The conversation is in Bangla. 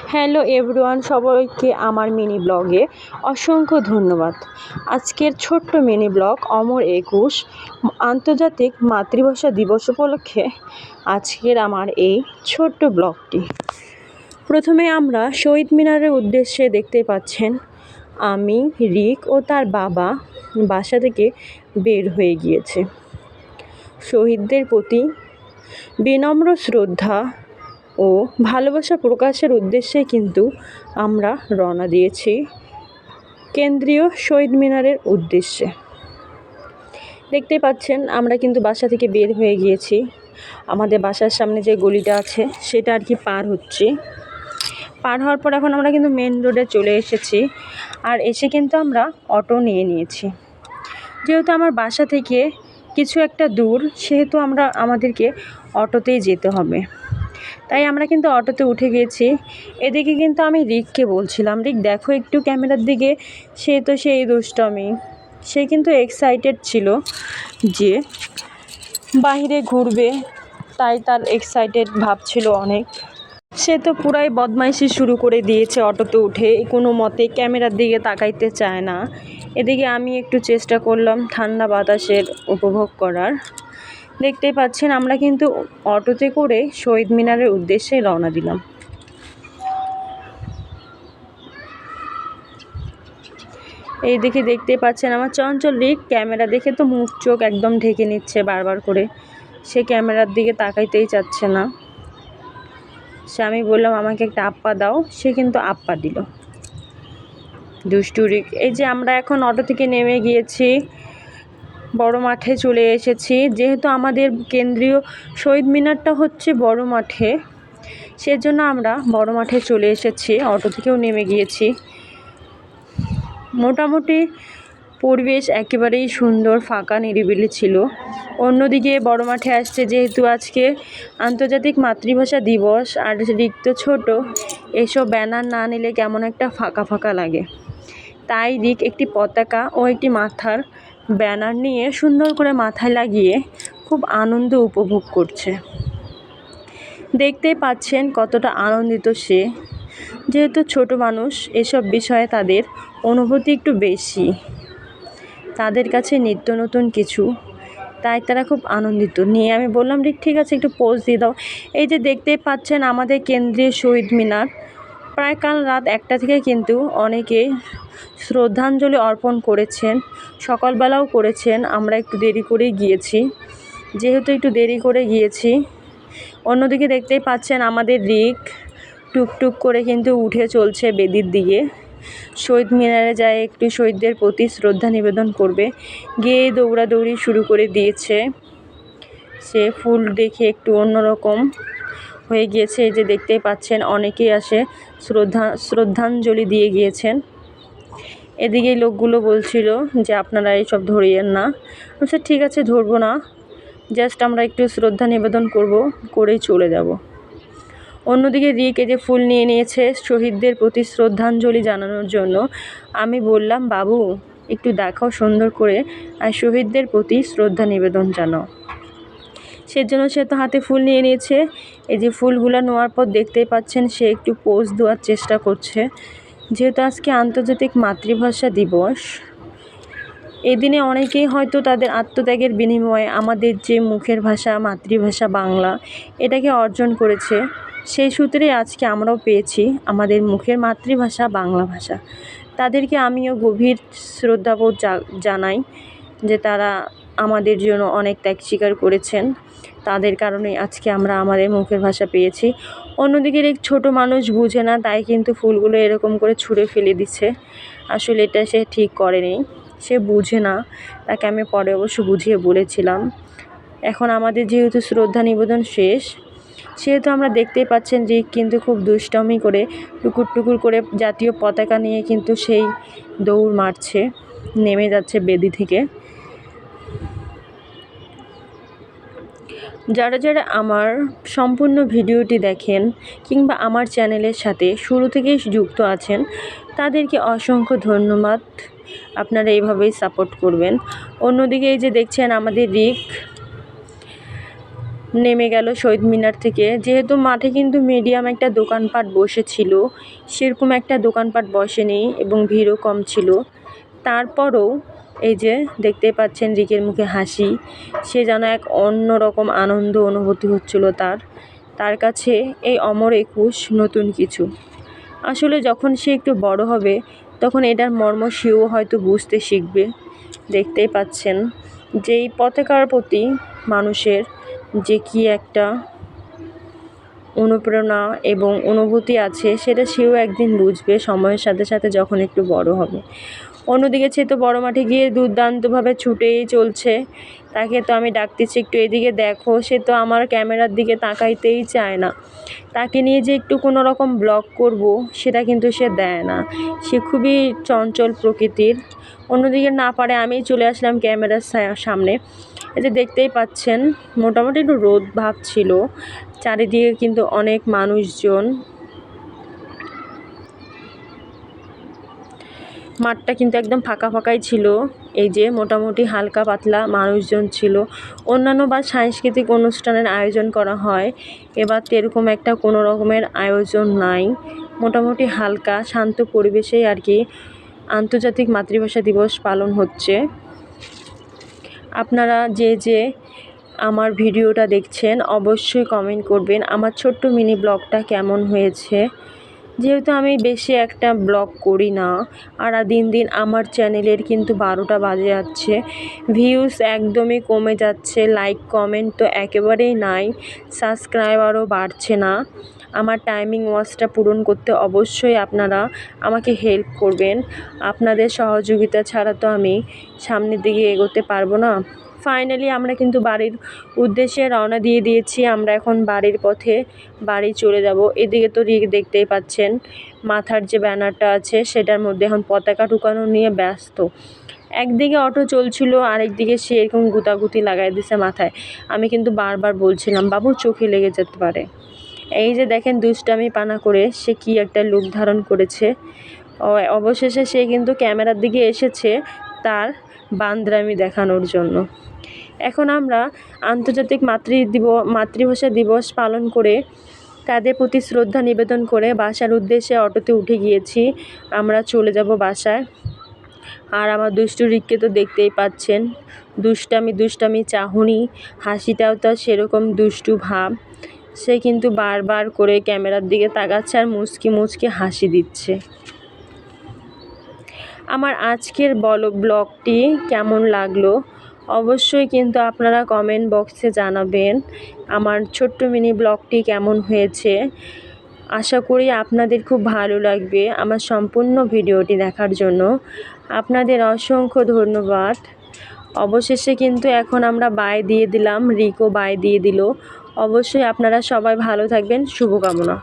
হ্যালো এভরিওয়ান, সবাইকে আমার মিনি ব্লগে অসংখ্য ধন্যবাদ। আজকের ছোট্ট মিনি ব্লগ অমর ২১ আন্তর্জাতিক মাতৃভাষা দিবস উপলক্ষে আজকের আমার এই ছোট্ট ব্লগটি। প্রথমে আমরা শহীদ মিনারের উদ্দেশ্যে দেখতে পাচ্ছেন আমি, রিক ও তার বাবা বাসা থেকে বের হয়ে গিয়েছে। শহীদদের প্রতি বিনম্র শ্রদ্ধা ও ভালোবাসা প্রকাশের উদ্দেশ্যে কিন্তু আমরা রওনা দিয়েছি কেন্দ্রীয় শহীদ মিনারের উদ্দেশ্যে। দেখতে পাচ্ছেন আমরা কিন্তু বাসা থেকে বের হয়ে গিয়েছি। আমাদের বাসার সামনে যে গলিটা আছে সেটা আর কি পার হচ্ছি। পার হওয়ার পর এখন আমরা কিন্তু মেন রোডে চলে এসেছি। আর এসে কিন্তু আমরা অটো নিয়ে নিয়েছি। যেহেতু আমার বাসা থেকে কিছু একটা দূর, সেহেতু আমাদেরকে অটোতেই যেতে হবে। তাই আমরা কিন্তু অটোতে উঠে গিয়েছি। এদিকে কিন্তু আমি রিককে বলছিলাম, রিক দেখো একটু ক্যামেরার দিকে, সে তো সেই দুষ্টমি। সে কিন্তু এক্সাইটেড ছিল যে বাইরে ঘুরবে, তাই তার এক্সাইটেড ভাব ছিল অনেক। সে তো পুরাই বদমাইশি শুরু করে দিয়েছে অটোতে উঠে, কোনো মতে ক্যামেরার দিকে তাকাইতে চায় না। এদিকে আমি একটু চেষ্টা করলাম ঠান্ডা বাতাসের উপভোগ করার। দেখতেই পাচ্ছেন আমরা কিন্তু অটোতে করে শহীদ মিনারের উদ্দেশ্যে রওনা দিলাম। এইদিকে দেখতে পাচ্ছেন আমার চঞ্চল রিক ক্যামেরা দেখে তো মুখ চোখ একদম ঢেকে নিচ্ছে বারবার করে। সে ক্যামেরার দিকে তাকাইতেই চাচ্ছে না। আমি বললাম আমাকে একটা আপ্পা দাও, সে কিন্তু আপ্পা দিল। দুষ্টু রিক। এই যে আমরা এখন অটো থেকে নেমে গিয়েছি, বড় মাঠে চলে এসেছি। যেহেতু আমাদের কেন্দ্রীয় শহীদ মিনারটা হচ্ছে বড় মাঠে, সেজন্য আমরা বড় মাঠে চলে এসেছি। অটো থেকেও নেমে গিয়েছি। মোটামুটি পরিবেশ একেবারেই সুন্দর, ফাঁকা নিরিবিলি ছিল। অন্যদিকে বড় মাঠে আসছে যেহেতু আজকে আন্তর্জাতিক মাতৃভাষা দিবস, আর রিক তো ছোট, এসব ব্যানার না নিলে কেমন একটা ফাঁকা ফাঁকা লাগে। তাই রিক একটি পতাকা ও একটি মাথার ব্যানার নিয়ে সুন্দর করে মাথায় লাগিয়ে খুব আনন্দ উপভোগ করছে। দেখতেই পাচ্ছেন কতটা আনন্দিত সে। যেহেতু ছোট মানুষ, এসব বিষয়ে তাদের অনুভূতি একটু বেশি, তাদের কাছে নিত্য নতুন কিছু, তাই তারা খুব আনন্দিত নিয়ে। আমি বললাম রিক ঠিক আছে, একটু পোজ দিয়ে দাও। এই যে দেখতেই পাচ্ছেন আমাদের কেন্দ্রীয় শহীদ মিনার, প্রায় কাল রাত 1টা থেকে কিন্তু অনেকে শ্রদ্ধাঞ্জলি অর্পণ করেছেন, সকালবেলাও করেছেন। আমরা একটু দেরি করেই গিয়েছি, যেহেতু একটু দেরি করে গিয়েছি। অন্যদিকে দেখতেই পাচ্ছেন আমাদের রিক টুকটুক করে কিন্তু উঠে চলছে বেদির দিকে। শহীদ মিনারে যায় একটু শহীদদের প্রতি শ্রদ্ধা নিবেদন করবে, গিয়ে দৌড়াদৌড়ি শুরু করে দিয়েছে। সে ফুল দেখে একটু অন্যরকম হয়ে গিয়েছে। এই যে দেখতেই পাচ্ছেন অনেকেই আসে শ্রদ্ধাঞ্জলি দিয়ে গিয়েছেন। এদিকে লোকগুলো বলছিল যে আপনারা এইসব ধরিয়েন না। আচ্ছা ঠিক আছে, ধরবো না, জাস্ট আমরা একটু শ্রদ্ধা নিবেদন করেই চলে যাব। অন্যদিকে রিক এই যে ফুল নিয়ে নিয়েছে শহীদদের প্রতি শ্রদ্ধাঞ্জলি জানানোর জন্য। আমি বললাম বাবু একটু দেখাও সুন্দর করে, আর শহীদদের প্রতি শ্রদ্ধা নিবেদন জানাও। সেজন্য সে তো হাতে ফুল নিয়ে নিয়েছে। এই যে ফুলগুলো নেওয়ার পর দেখতেই পাচ্ছেন সে একটু পোজ দেওয়ার চেষ্টা করছে। যেহেতু আজকে আন্তর্জাতিক মাতৃভাষা দিবস, এদিনে অনেকেই হয়তো তাদের আত্মত্যাগের বিনিময়ে আমাদের যে মুখের ভাষা মাতৃভাষা বাংলা, এটাকে অর্জন করেছে। সেই সূত্রে আজকে আমরাও পেয়েছি আমাদের মুখের মাতৃভাষা বাংলা ভাষা। তাদেরকে আমিও গভীর শ্রদ্ধাবোধ জানাই যে তারা আমাদের জন্য অনেক ত্যাগ স্বীকার করেছেন। তাদের কারণে আজকে আমরা আমাদের মুখের ভাষা পেয়েছি। অন্যদিকে এক ছোট মানুষ বুঝে না, তাই কিন্তু ফুলগুলো এরকম করে ছুঁড়ে ফেলে দিচ্ছে। আসলে এটা সে ঠিক করেনি, সে বুঝে না। তাকে আমি পরে অবশ্য বুঝিয়ে বলেছিলাম। এখন আমাদের যেহেতু শ্রদ্ধা নিবেদন শেষ, সেহেতু আমরা দেখতেই পাচ্ছেন রিক কিন্তু খুব দুষ্টমি করে টুকুর টুকুর করে জাতীয় পতাকা নিয়ে কিন্তু সেই দৌড় মারছে, নেমে যাচ্ছে বেদি থেকে। যারা যারা আমার সম্পূর্ণ ভিডিওটি দেখেন কিংবা আমার চ্যানেলের সাথে শুরু থেকেই যুক্ত আছেন, তাদেরকে অসংখ্য ধন্যবাদ। আপনারা এইভাবেই সাপোর্ট করবেন। অন্যদিকে এই যে দেখছেন আমাদের রিক নেমে গেল শহীদ মিনার থেকে। যেহেতু মাঠে কিন্তু মিডিয়াম একটা দোকানপাট বসেছিল, সেরকম একটা দোকানপাট বসেনি এবং ভিড়ও কম ছিল। তারপরও এই যে দেখতেই পাচ্ছেন রিকের মুখে হাসি, সে যেন এক অন্যরকম আনন্দ অনুভূতি হচ্ছিল তার কাছে এই অমর একুশ নতুন কিছু। আসলে যখন সে একটু বড় হবে তখন এটার মর্ম সেও হয়তো বুঝতে শিখবে। দেখতেই পাচ্ছেন যে এই পতাকার প্রতি মানুষের যে কি একটা অনুপ্রেরণা এবং অনুভূতি আছে, সেটা সেও একদিন বুঝবে সময়ের সাথে সাথে যখন একটু বড় হবে। অন্যদিকে সে তো বড় মাঠে গিয়ে দুর্দান্তভাবে ছুটেই চলছে। তাকে তো আমি ডাকতেছি, একটু এদিকে দেখো, সে তো আমার ক্যামেরার দিকে তাকাইতেই চায় না। তাকে নিয়ে যে একটু কোনো রকম ব্লগ করব সেটা কিন্তু সে দেয় না, সে খুবই চঞ্চল প্রকৃতির। অন্যদিকে না পারে আমি চলে আসলাম ক্যামেরার সামনে। এই যে দেখতেই পাচ্ছেন মোটামুটি একটু রোদ ভাব ছিল, চারিদিকে কিন্তু অনেক মানুষজন। মাঠটা কিন্তু একদম ফাঁকা ফাঁকাই ছিল। এই যে মোটামুটি হালকা পাতলা মানুষজন ছিল। অন্যান্য বা সাংস্কৃতিক অনুষ্ঠানের আয়োজন করা হয়, এবার তো এরকম একটা কোনো রকমের আয়োজন নাই। মোটামুটি হালকা শান্ত পরিবেশেই আর কি আন্তর্জাতিক মাতৃভাষা দিবস পালন হচ্ছে। আপনারা যে আমার ভিডিওটা দেখছেন অবশ্যই কমেন্ট করবেন আমার ছোট্ট মিনি ব্লগটা কেমন হয়েছে। যেহেতু আমি বেশি একটা ব্লগ করি না, আর দিন দিন আমার চ্যানেলের কিন্তু 12টা বাজে যাচ্ছে, ভিউজ একদমই কমে যাচ্ছে, লাইক কমেন্ট তো একেবারেই নাই, সাবস্ক্রাইবারও বাড়ছে না। আমার টাইমিং ওয়াচটা পূরণ করতে অবশ্যই আপনারা আমাকে হেল্প করবেন। আপনাদের সহযোগিতা ছাড়া তো আমি সামনের দিকে এগোতে পারবো না। ফাইনালি আমরা কিন্তু বাড়ির উদ্দেশ্যে রওনা দিয়ে দিয়েছি। আমরা এখন বাড়ির পথে বাড়ি চলে যাব। এদিকে তো দেখতেই পাচ্ছেন মাথার যে ব্যানারটা আছে সেটার মধ্যে এখন পতাকা ঢুকানো নিয়ে ব্যস্ত। একদিকে অটো চলছিল, আরেকদিকে সে এরকম গুতাগুতি লাগাই দিছে মাথায়। আমি কিন্তু বারবার বলছিলাম বাবু চোখে লেগে যেতে পারে। এই যে দেখেন দুষ্টামি পানা করে সে কি একটা লুক ধারণ করেছে। অবশেষে সে কিন্তু ক্যামেরার দিকে এসেছে তার বান্দরামি দেখানোর জন্য। এখন আমরা আন্তর্জাতিক মাতৃভাষা দিবস পালন করে তাদের প্রতি শ্রদ্ধা নিবেদন করে বাসার উদ্দেশ্যে অটোতে উঠে গিয়েছি। আমরা চলে যাব বাসায়। আর আমার দুষ্টু রিককে তো দেখতেই পাচ্ছেন, দুষ্টামি চাহনি, হাসিটাও তো সেরকম দুষ্টু ভাব। সে কিন্তু বারবার করে ক্যামেরার দিকে তাকাচ্ছে আর মুচকি হাসি দিচ্ছে। আমার আজকের ব্লগটি কেমন লাগলো অবশ্যই কিন্তু আপনারা কমেন্ট বক্সে জানাবেন। আমার ছোট্ট মিনি ব্লগটি কেমন হয়েছে, আশা করি আপনাদের খুব ভালো লাগবে। আমার সম্পূর্ণ ভিডিওটি দেখার জন্য আপনাদের অসংখ্য ধন্যবাদ। অবশেষে কিন্তু এখন আমরা বাই দিয়ে দিলাম, রিকও বাই দিয়ে দিল। অবশ্যই আপনারা সবাই ভালো থাকবেন, শুভকামনা।